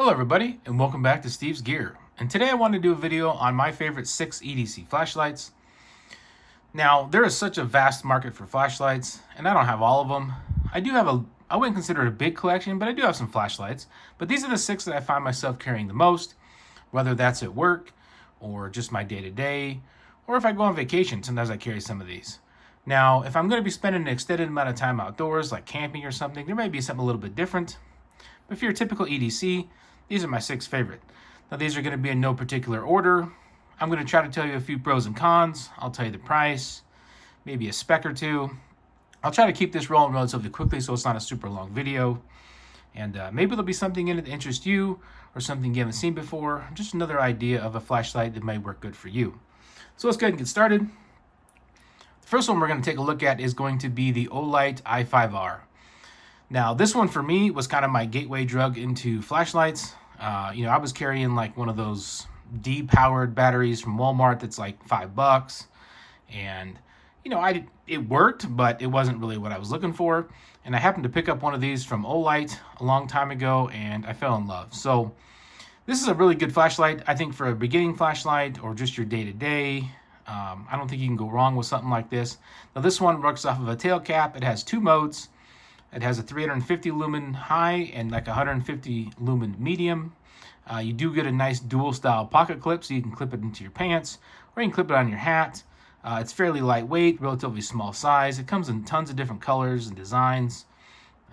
Hello everybody, and welcome back to Steve's Gear. And today I want to do a video on my favorite 6 EDC flashlights. Now, there is such a vast market for flashlights, and I don't have all of them. I wouldn't consider it a big collection, but I do have some flashlights. But these are the 6 that I find myself carrying the most, whether that's at work, or just my day-to-day, or if I go on vacation, sometimes I carry some of these. Now, if I'm going to be spending an extended amount of time outdoors, like camping or something, there might be something a little bit different. But if you're a typical EDC, these are my 6 favorite. Now these are going to be in no particular order. I'm going to try to tell you a few pros and cons. I'll tell you the price, maybe a spec or two. I'll try to keep this rolling relatively quickly so it's not a super long video. And maybe there'll be something in it that interests you or something you haven't seen before. Just another idea of a flashlight that might work good for you. So let's go ahead and get started. The first one we're going to take a look at is going to be the Olight i5R. Now this one for me was kind of my gateway drug into flashlights. I was carrying like one of those D-powered batteries from Walmart that's like $5, and it worked, but it wasn't really what I was looking for. And I happened to pick up one of these from Olight a long time ago, and I fell in love. So this is a really good flashlight, I think, for a beginning flashlight or just your day-to-day. I don't think you can go wrong with something like this. Now this one works off of a tail cap. It has 2 modes. It has a 350 lumen high and like 150 lumen medium. You do get a nice dual style pocket clip, so you can clip it into your pants or you can clip it on your hat. It's fairly lightweight, relatively small size. It comes in tons of different colors and designs.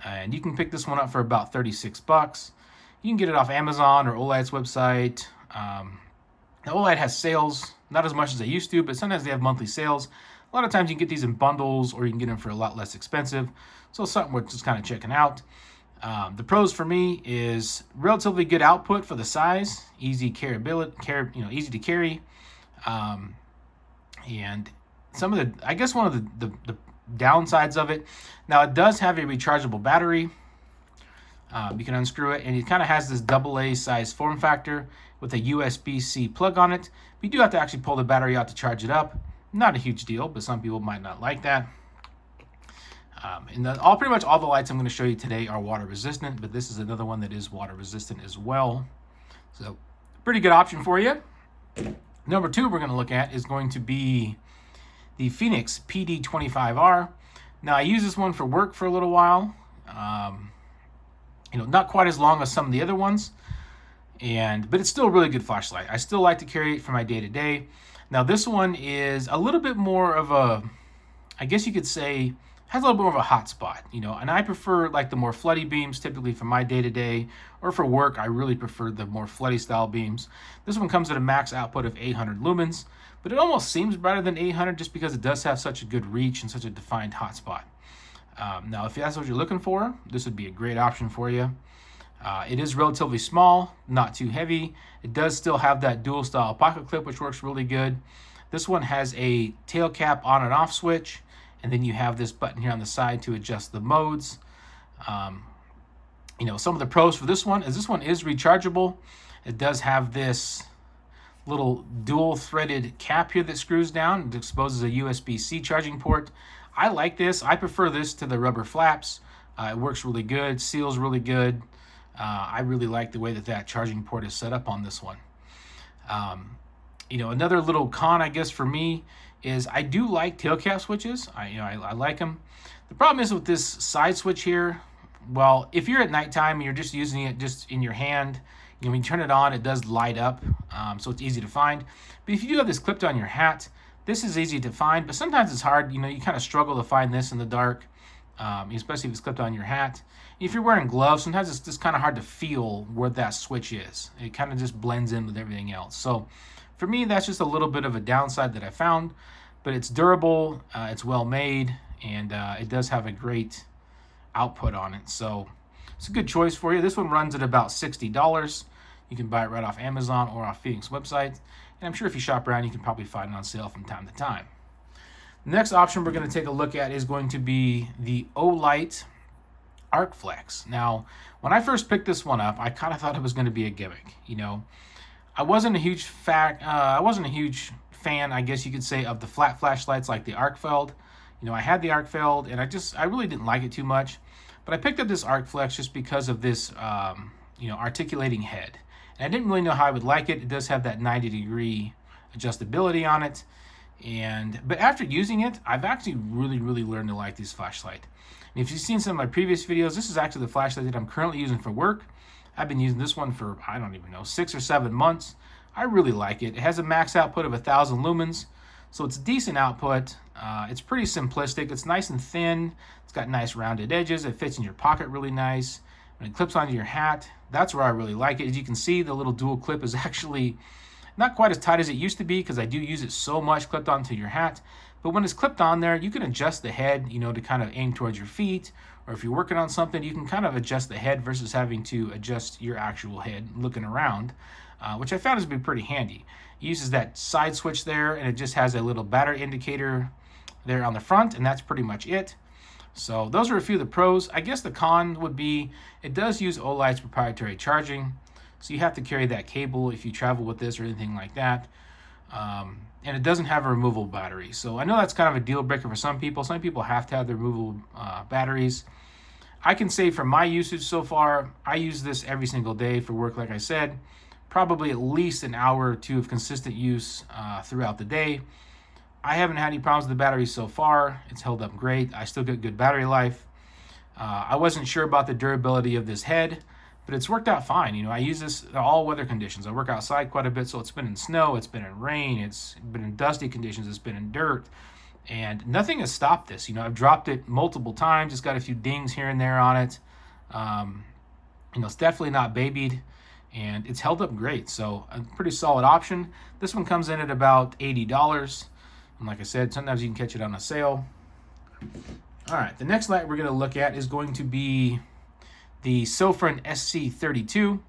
And you can pick this one up for about $36. You can get it off Amazon or Olight's website. Now Olight has sales, not as much as they used to, but sometimes they have monthly sales. A lot of times you can get these in bundles or you can get them for a lot less expensive. So it's something worth just kind of checking out. The pros for me is relatively good output for the size, easy carryability, easy to carry. And some of the, I guess one of the downsides of it, now it does have a rechargeable battery. You can unscrew it, and it kind of has this AA size form factor with a USB-C plug on it. But you do have to actually pull the battery out to charge it up. Not a huge deal, but some people might not like that. Pretty much all the lights I'm going to show you today are water resistant, but this is another one that is water resistant as well. So pretty good option for you. Number 2 we're going to look at is going to be the Fenix PD25R. Now I use this one for work for a little while. Not quite as long as some of the other ones, but it's still a really good flashlight. I still like to carry it for my day-to-day. Now this one is a little bit more of a, I guess you could say, has a little bit more of a hot spot, and I prefer like the more floody beams typically for my day-to-day, or for work I really prefer the more floody style beams. This one comes at a max output of 800 lumens, but it almost seems brighter than 800 just because it does have such a good reach and such a defined hot spot. Now if that's what you're looking for, this would be a great option for you. It is relatively small, not too heavy. It does still have that dual style pocket clip, which works really good. This one has a tail cap on and off switch, and then you have this button here on the side to adjust the modes. Some of the pros for this one is rechargeable. It does have this little dual threaded cap here that screws down. It exposes a USB-C charging port. I like this. I prefer this to the rubber flaps. It works really good, seals really good. I really like the way that charging port is set up on this one. Another little con, I guess, for me is I do like tail cap switches. I like them. The problem is with this side switch here, well, if you're at nighttime and you're just using it just in your hand, when you turn it on, it does light up, so it's easy to find. But if you do have this clipped on your hat, this is easy to find, but sometimes it's hard. You kind of struggle to find this in the dark, especially if it's clipped on your hat. If you're wearing gloves, sometimes it's just kind of hard to feel where that switch is. It kind of just blends in with everything else. So for me, that's just a little bit of a downside that I found, but it's durable, it's well made, and it does have a great output on it. So it's a good choice for you. This one runs at about $60. You can buy it right off Amazon or off Fenix website. And I'm sure if you shop around, you can probably find it on sale from time to time. The next option we're going to take a look at is going to be the Olight Arc Flex. Now, when I first picked this one up, I kind of thought it was going to be a gimmick. I wasn't a huge fan, I guess you could say, of the flat flashlights like the Arc Feld. I had the Arc Feld, and I really didn't like it too much. But I picked up this Arc Flex just because of this articulating head. And I didn't really know how I would like it. It does have that 90-degree adjustability on it. But after using it, I've actually really learned to like this flashlight. And if you've seen some of my previous videos, this is actually the flashlight that I'm currently using for work. I've been using this one for, I don't even know, 6 or 7 months. I really like it. It has a max output of 1,000 lumens, so it's decent output. It's pretty simplistic. It's nice and thin. It's got nice rounded edges. It fits in your pocket really nice. When it clips onto your hat, that's where I really like it. As you can see, the little dual clip is actually not quite as tight as it used to be, because I do use it so much clipped onto your hat. But when it's clipped on there, you can adjust the head, to kind of aim towards your feet, or if you're working on something, you can kind of adjust the head versus having to adjust your actual head looking around, which I found to be pretty handy. It uses that side switch there, and it just has a little battery indicator there on the front, and that's pretty much it. So those are a few of the pros. I guess the con would be it does use Olight's proprietary charging, so you have to carry that cable if you travel with this or anything like that. And it doesn't have a removable battery. So I know that's kind of a deal breaker for some people. Some people have to have the removable batteries. I can say from my usage so far, I use this every single day for work, like I said. Probably at least an hour or two of consistent use throughout the day. I haven't had any problems with the battery so far. It's held up great. I still get good battery life. I wasn't sure about the durability of this head, but it's worked out fine. I use this in all weather conditions. I work outside quite a bit, so it's been in snow, it's been in rain, it's been in dusty conditions, it's been in dirt, and nothing has stopped this. I've dropped it multiple times. It's got a few dings here and there on it. It's definitely not babied, and it's held up great. So a pretty solid option. This one comes in at about $80. And like I said, sometimes you can catch it on a sale. All right, the next light we're going to look at is going to be the SOFRIN SC32.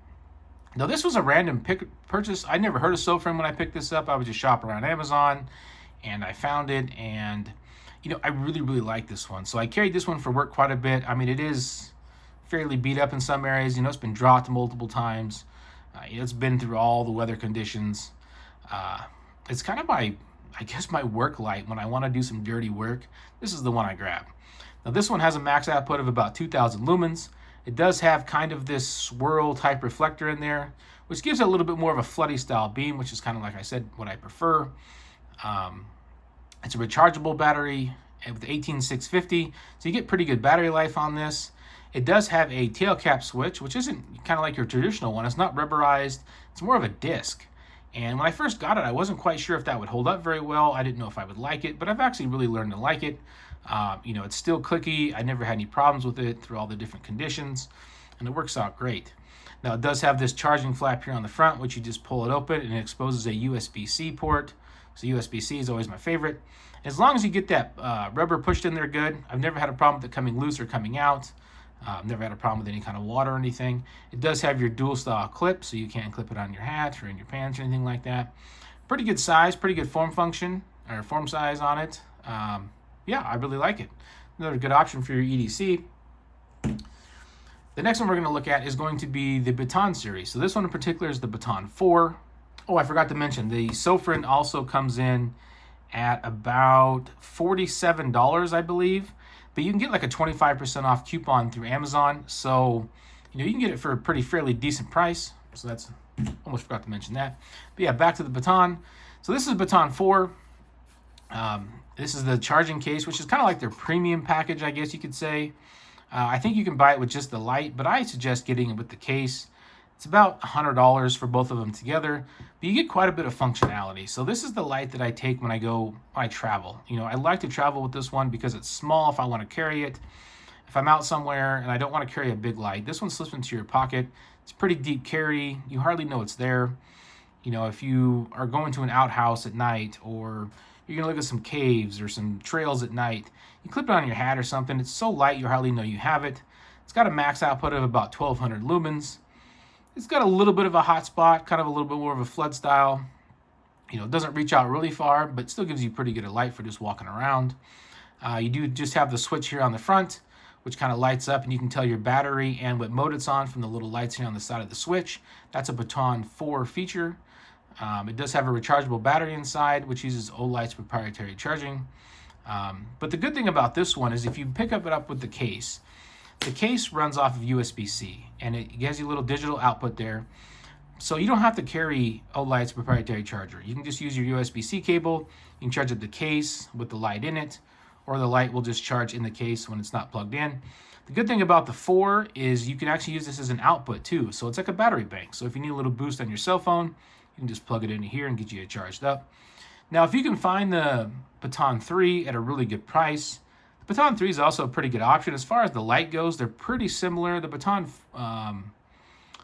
Now, this was a random purchase. I never heard of SOFRIN when I picked this up. I was just shopping around Amazon, and I found it, and I really like this one. So I carried this one for work quite a bit. I mean, it is fairly beat up in some areas. It's been dropped multiple times. It's been through all the weather conditions. It's kind of my work light when I want to do some dirty work. This is the one I grab. Now, this one has a max output of about 2,000 lumens. It does have kind of this swirl type reflector in there, which gives it a little bit more of a floody style beam, which is kind of, like I said, what I prefer. It's a rechargeable battery with 18650, so you get pretty good battery life on this. It does have a tail cap switch, which isn't kind of like your traditional one. It's not rubberized. It's more of a disc. And when I first got it, I wasn't quite sure if that would hold up very well. I didn't know if I would like it, but I've actually really learned to like it. It's still clicky. I never had any problems with it through all the different conditions, and it works out great. Now, it does have this charging flap here on the front, which you just pull it open, and it exposes a USB-C port. So USB-C is always my favorite. As long as you get that rubber pushed in there good, I've never had a problem with it coming loose or coming out. I've never had a problem with any kind of water or anything. It does have your dual style clip, so you can clip it on your hat or in your pants or anything like that. Pretty good size, pretty good form size on it. Yeah, I really like it. Another good option for your EDC. The next one we're going to look at is going to be the BATON series. So this one in particular is the BATON 4. Oh, I forgot to mention, the SOFRIN also comes in at about $47, I believe. But you can get like a 25% off coupon through Amazon. So, you can get it for a fairly decent price. So that's, almost forgot to mention that. But yeah, back to the BATON. So this is BATON 4. This is the charging case, which is kind of like their premium package, I guess you could say. I think you can buy it with just the light, but I suggest getting it with the case. It's about $100 for both of them together, but you get quite a bit of functionality. So this is the light that I take when I travel. I like to travel with this one because it's small if I want to carry it. If I'm out somewhere and I don't want to carry a big light, this one slips into your pocket. It's pretty deep carry. You hardly know it's there. If you are going to an outhouse at night, or you're going to look at some caves or some trails at night, you clip it on your hat or something. It's so light you hardly know you have it. It's got a max output of about 1,200 lumens. It's got a little bit of a hot spot, kind of a little bit more of a flood style. It doesn't reach out really far, but still gives you pretty good light for just walking around. You do just have the switch here on the front, which kind of lights up, and you can tell your battery and what mode it's on from the little lights here on the side of the switch. That's a BATON 4 feature. It does have a rechargeable battery inside, which uses Olight's proprietary charging. But the good thing about this one is if you pick it up with the case, The case runs off of USB-C, and it gives you a little digital output there. So you don't have to carry Olight's proprietary charger. You can just use your USB-C cable. You can charge up the case with the light in it, or the light will just charge in the case when it's not plugged in. The good thing about the 4 is you can actually use this as an output too. So it's like a battery bank. So if you need a little boost on your cell phone, you can just plug it into here and get you charged up. Now, if you can find the BATON 3 at a really good price, the BATON 3 is also a pretty good option. As far as the light goes, they're pretty similar. The BATON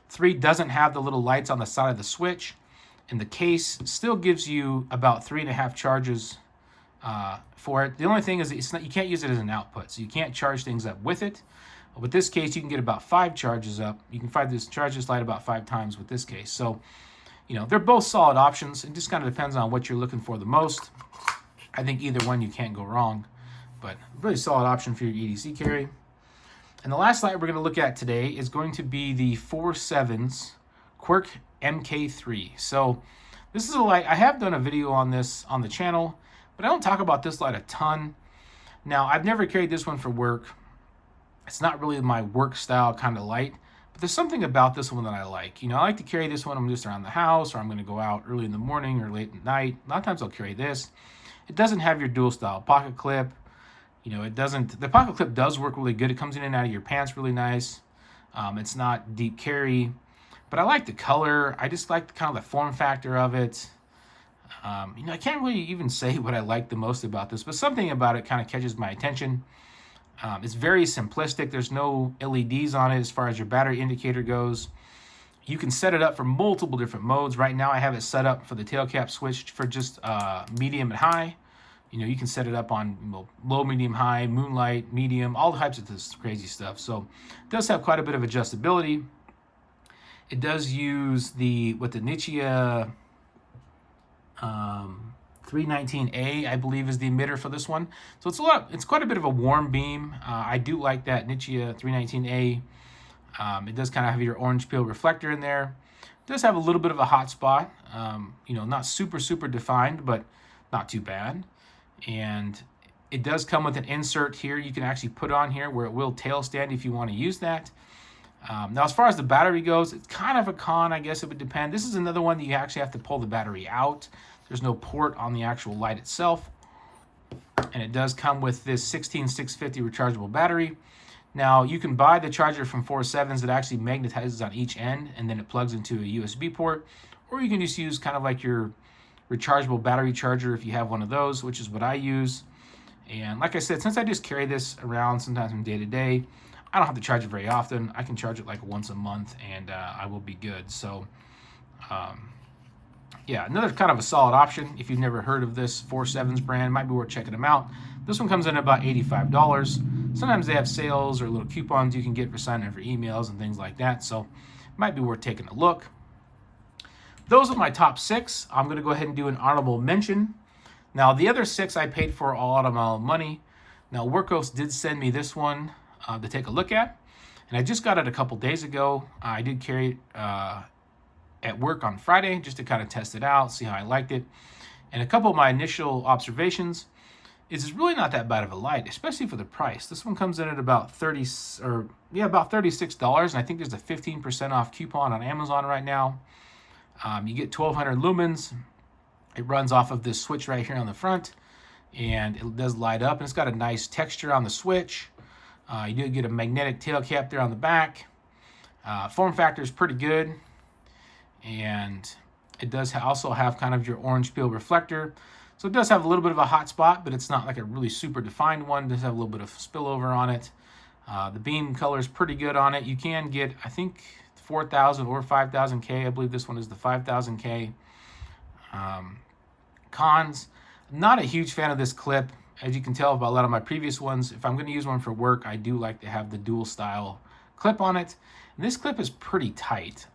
3 doesn't have the little lights on the side of the switch, and the case still gives you about 3.5 charges for it. The only thing is you can't use it as an output, so you can't charge things up with it. With this case, you can get about 5 charges up. You can charge this light about 5 times with this case. So, you know, they're both solid options. It just kind of depends on what you're looking for the most. I think either one you can't go wrong, but really solid option for your EDC carry. And the last light we're going to look at today is going to be the 4.7's Quirk MK3. So this is a light, I have done a video on this on the channel, but I don't talk about this light a ton. Now, I've never carried this one for work. It's not really my work style kind of light, but there's something about this one that I like. You know, I like to carry this one when I'm just around the house, or I'm going to go out early in the morning or late at night. A lot of times I'll carry this. It doesn't have your dual style pocket clip. You know, it doesn't, the pocket clip does work really good. It comes in and out of your pants really nice. It's not deep carry, but I like the color. I just like kind of the form factor of it. You know, I can't really even say what I like the most about this, but something about it kind of catches my attention. It's very simplistic. There's no LEDs on it as far as your battery indicator goes. You can set it up for multiple different modes. Right now I have it set up for the tail cap switch for just medium and high. You know, you can set it up on low, medium, high, moonlight, medium, all types of this crazy stuff. So it does have quite a bit of adjustability. It does use the Nichia 319A, I believe, is the emitter for this one. So it's quite a bit of a warm beam. I do like that Nichia 319A. It does kind of have your orange peel reflector in there. It does have a little bit of a hot spot. You know, not super defined, but not too bad. And it does come with an insert here you can actually put on here where it will tail stand if you want to use that. Now, as far as the battery goes, it's kind of a con, I guess it would depend. This is another one that you actually have to pull the battery out. There's no port on the actual light itself. And it does come with this 16650 rechargeable battery. Now, you can buy the charger from 4.7's that actually magnetizes on each end, and then it plugs into a USB port. Or you can just use kind of like your rechargeable battery charger if you have one of those, which is what I use. And like I said, since I just carry this around sometimes from day to day, I don't have to charge it very often. I can charge it like once a month and I will be good. So yeah, another kind of a solid option. If you've never heard of this 4.7's brand, might be worth checking them out. This one comes in at about $85. Sometimes they have sales or little coupons you can get for signing up for emails and things like that. So it might be worth taking a look. Those are my top 6. I'm going to go ahead and do an honorable mention. Now, the other 6 I paid for all out of my own money. Now, Workos did send me this one to take a look at, and I just got it a couple days ago. I did carry it at work on Friday just to kind of test it out, see how I liked it. And a couple of my initial observations is it's really not that bad of a light, especially for the price. This one comes in at about $36, and I think there's a 15% off coupon on Amazon right now. You get 1200 lumens. It runs off of this switch right here on the front, and it does light up, and it's got a nice texture on the switch. You do get a magnetic tail cap there on the back. Form factor is pretty good, and it does also have kind of your orange peel reflector. So it does have a little bit of a hot spot, but it's not like a really super defined one. It does have a little bit of spillover on it. The beam color is pretty good on it. You can get, I think, 4,000 or 5,000K. I believe this one is the 5,000K. Cons, not a huge fan of this clip. As you can tell by a lot of my previous ones, if I'm going to use one for work, I do like to have the dual style clip on it. And this clip is pretty tight.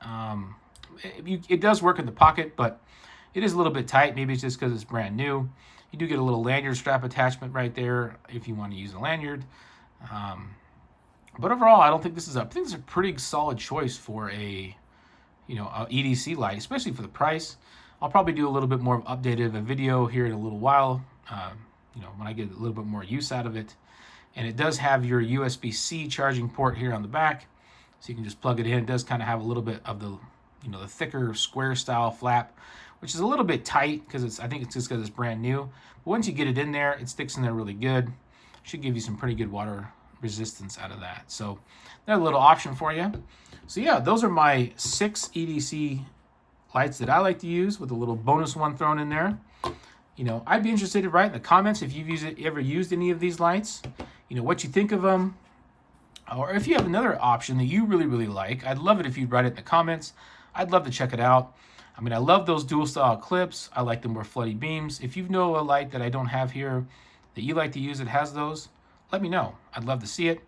It does work in the pocket, but it is a little bit tight. Maybe it's just because it's brand new. You do get a little lanyard strap attachment right there if you want to use a lanyard. But overall, I don't think this is I think this is a pretty solid choice for a EDC light, especially for the price. I'll probably do a little bit more updated of a video here in a little while, when I get a little bit more use out of it. And it does have your USB-C charging port here on the back. So you can just plug it in. It does kind of have a little bit of the, the thicker square style flap, which is a little bit tight because I think it's just because it's brand new. But once you get it in there, it sticks in there really good. Should give you some pretty good water resistance out of that. So that's a little option for you. So yeah, those are my 6 EDC lights that I like to use, with a little bonus one thrown in there. I'd be interested to write in the comments if you've ever used any of these lights. What you think of them. Or if you have another option that you really, really like, I'd love it if you'd write it in the comments. I'd love to check it out. I mean, I love those dual style clips. I like the more floody beams. If you know a light that I don't have here that you like to use that has those, let me know. I'd love to see it.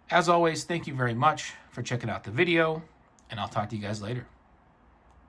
As always, thank you very much for checking out the video, and I'll talk to you guys later.